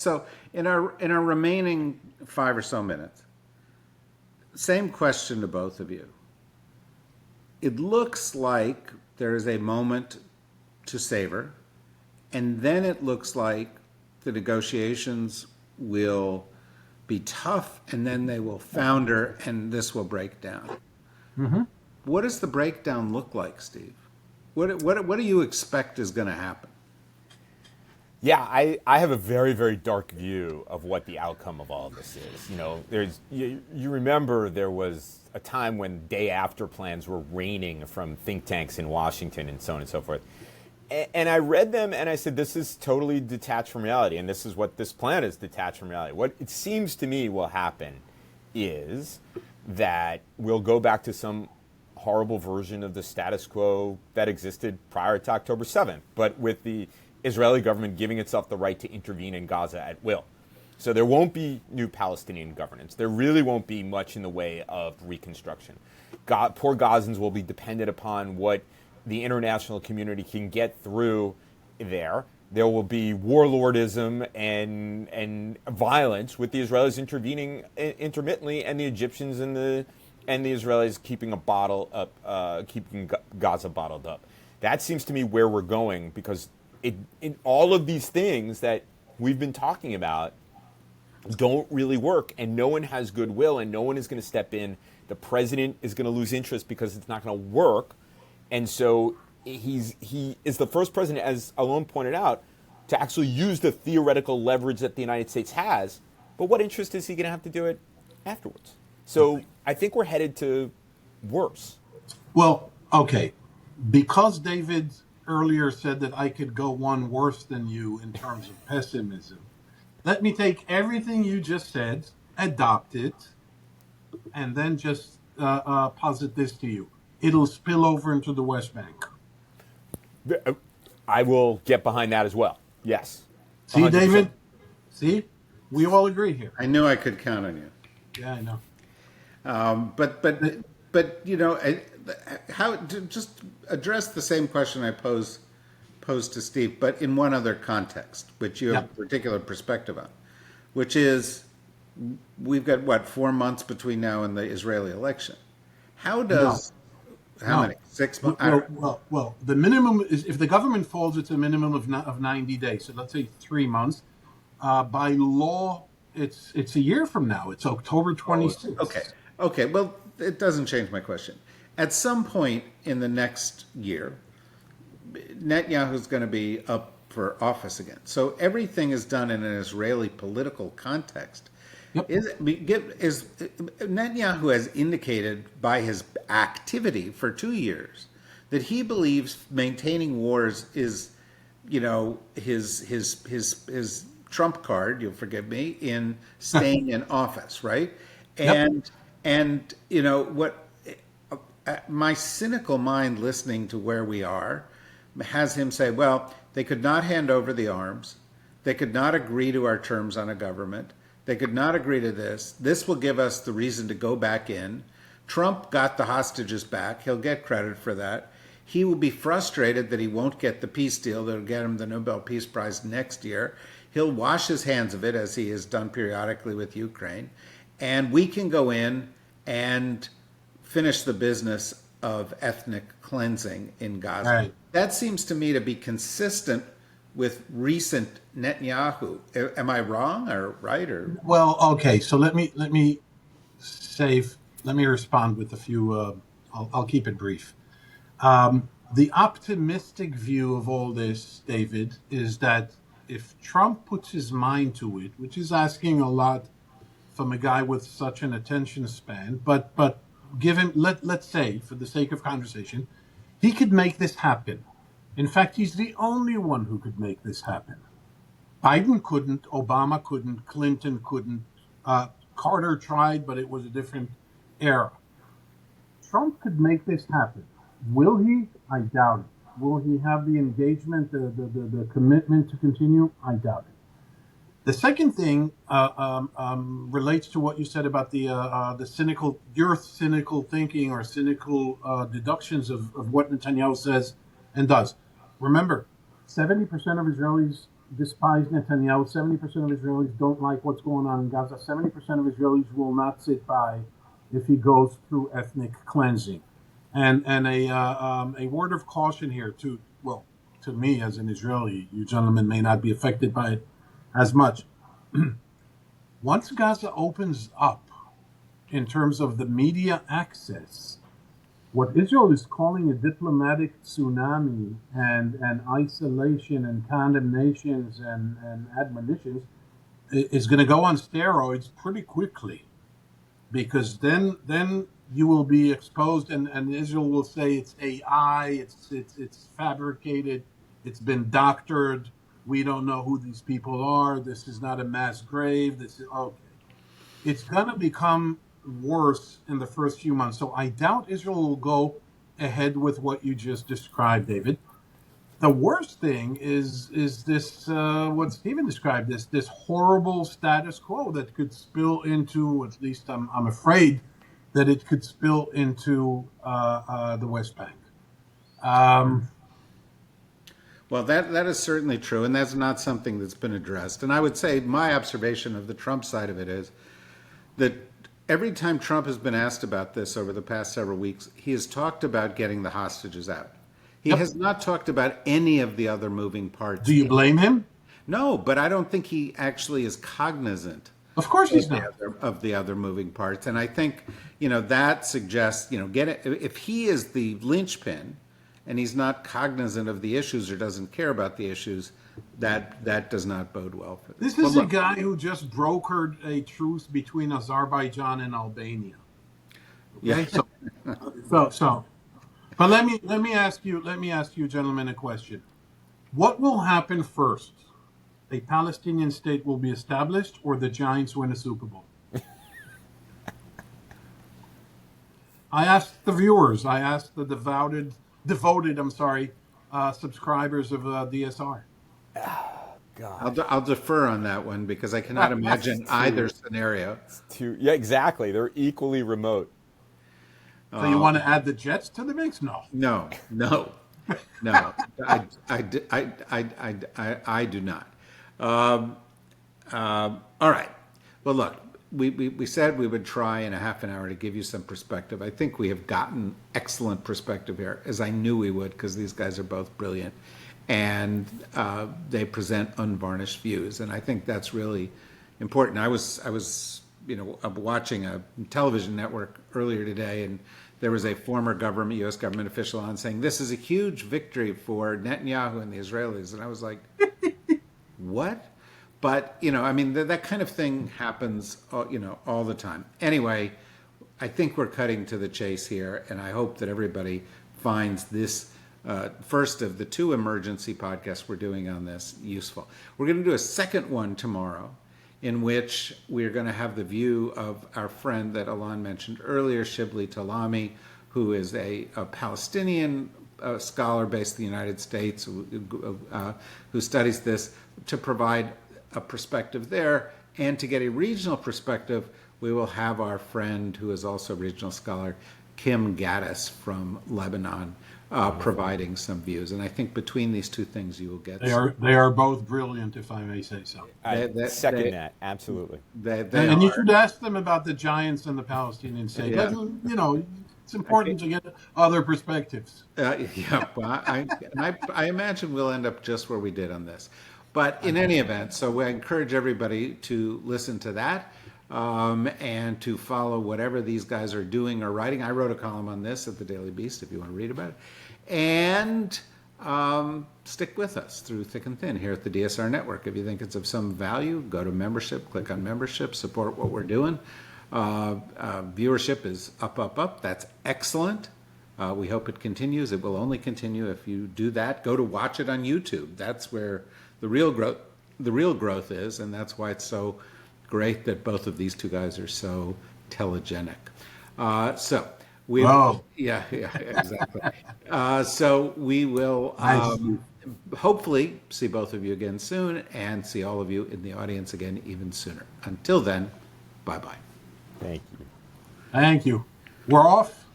So in our remaining 5 or so minutes, same question to both of you. It looks like there is a moment to savor, and then it looks like the negotiations will be tough, and then they will founder, and this will break down. Hmm. What does the breakdown look like, Steve? What do you expect is going to happen? Yeah, I have a very, very dark view of what the outcome of all of this is. You remember there was a time when day after plans were raining from think tanks in Washington and so on and so forth. And I read them and I said, this is totally detached from reality. And this is what this plan is, detached from reality. What it seems to me will happen is that we'll go back to some horrible version of the status quo that existed prior to October 7th, but with the Israeli government giving itself the right to intervene in Gaza at will. So there won't be new Palestinian governance. There really won't be much in the way of reconstruction. Poor Gazans will be dependent upon what the international community can get through there. There will be warlordism and violence, with the Israelis intervening intermittently, and the Egyptians and the Israelis keeping keeping Gaza bottled up. That seems to me where we're going, because in all of these things that we've been talking about don't really work, and no one has goodwill, and no one is going to step in. The president is going to lose interest because it's not going to work, and so he is the first president, as Alon pointed out, to actually use the theoretical leverage that the United States has. But what interest is he going to have to do it afterwards? So I think we're headed to worse. Well, okay. Because David earlier said that I could go one worse than you in terms of pessimism, let me take everything you just said, adopt it, and then just posit this to you. It'll spill over into the West Bank. I will get behind that as well. Yes. See, 100%. David? See? We all agree here. I knew I could count on you. Yeah, I know. But how to just address the same question I posed to Steve, but in one other context, which you have a particular perspective on, which is we've got what, 4 months between now and the Israeli election. How does how many 6 months? Well, the minimum is, if the government falls, it's a minimum of 90 days. So let's say 3 months. By law, it's a year from now. It's October 26th. Okay. Well, it doesn't change my question. At some point in the next year, Netanyahu is going to be up for office again. So everything is done in an Israeli political context. Yep. Netanyahu has indicated by his activity for 2 years that he believes maintaining wars is, his trump card, you'll forgive me, in staying in office, right? Yep. And what my cynical mind, listening to where we are, has him say, well, they could not hand over the arms. They could not agree to our terms on a government. They could not agree to this. This will give us the reason to go back in. Trump got the hostages back. He'll get credit for that. He will be frustrated that he won't get the peace deal that'll get him the Nobel Peace Prize next year. He'll wash his hands of it, as he has done periodically with Ukraine. And we can go in and finish the business of ethnic cleansing in Gaza. Right. That seems to me to be consistent with recent Netanyahu. Am I wrong or right? Or Well, okay. So let me respond with a few. I'll keep it brief. The optimistic view of all this, David, is that if Trump puts his mind to it, which is asking a lot from a guy with such an attention span, but give him, let's say, for the sake of conversation, he could make this happen. In fact, he's the only one who could make this happen. Biden couldn't, Obama couldn't, Clinton couldn't, Carter tried, but it was a different era. Trump could make this happen. Will he? I doubt it. Will he have the engagement, the commitment to continue? I doubt it. The second thing relates to what you said about the cynical thinking or cynical deductions of what Netanyahu says and does. Remember, 70% of Israelis despise Netanyahu. 70% of Israelis don't like what's going on in Gaza. 70% of Israelis will not sit by if he goes through ethnic cleansing. And a word of caution here to me as an Israeli, you gentlemen may not be affected by it as much. Once Gaza opens up in terms of the media access, what Israel is calling a diplomatic tsunami and isolation and condemnations and admonitions is going to go on steroids pretty quickly, because then you will be exposed, and Israel will say it's AI, it's fabricated, it's been doctored. We don't know who these people are. This is not a mass grave. This is okay. It's going to become worse in the first few months. So I doubt Israel will go ahead with what you just described, David. The worst thing is this what Stephen described, this horrible status quo that could spill into, at least I'm afraid that it could spill into the West Bank. Well, that is certainly true, and that's not something that's been addressed. And I would say my observation of the Trump side of it is that every time Trump has been asked about this over the past several weeks, he has talked about getting the hostages out. He has not talked about any of the other moving parts. Do you blame him? No, but I don't think he actually is cognizant. Of course he's not. Of the other moving parts. And I think, that suggests, if he is the linchpin and he's not cognizant of the issues or doesn't care about the issues, that does not bode well for this. This is a guy who just brokered a truce between Azerbaijan and Albania. Okay? Yeah. So but let me ask you gentlemen a question. What will happen first? A Palestinian state will be established, or the Giants win a Super Bowl? I asked the viewers. I asked the devoted subscribers of DSR. God. I'll defer on that one because I cannot imagine either scenario. Yeah, exactly. They're equally remote. So you want to add the Jets to the mix? No. No. I do not. All right. Well, look, we said we would try in a half an hour to give you some perspective. I think we have gotten excellent perspective here, as I knew we would, because these guys are both brilliant, and they present unvarnished views, and I think that's really important. I was watching a television network earlier today, and there was a former U.S. government official on saying this is a huge victory for Netanyahu and the Israelis, and I was like, what? But that kind of thing happens, all the time. Anyway, I think we're cutting to the chase here, and I hope that everybody finds this first of the two emergency podcasts we're doing on this useful. We're going to do a second one tomorrow, in which we're going to have the view of our friend that Alon mentioned earlier, Shibli Talami, who is a Palestinian scholar based in the United States who studies this, to provide a perspective there. And to get a regional perspective, we will have our friend who is also a regional scholar, Kim Gaddis from Lebanon, providing some views. And I think between these two things, you will get. They are both brilliant, if I may say so. I second that, absolutely. And you should ask them about the Giants and the Palestinian state. Yeah. But, it's important to get other perspectives. Well, I imagine we'll end up just where we did on this. But in any event, so I encourage everybody to listen to that and to follow whatever these guys are doing or writing. I wrote a column on this at the Daily Beast if you want to read about it. And stick with us through thick and thin here at the DSR Network. If you think it's of some value, go to membership, click on membership, support what we're doing. Viewership is up. That's excellent. We hope it continues. It will only continue if you do that. Go to watch it on YouTube. That's where the real growth is, and that's why it's so great that both of these two guys are so telegenic. Yeah, exactly. So we will hopefully see both of you again soon, and see all of you in the audience again even sooner. Until then, bye-bye. Thank you. Thank you. We're off.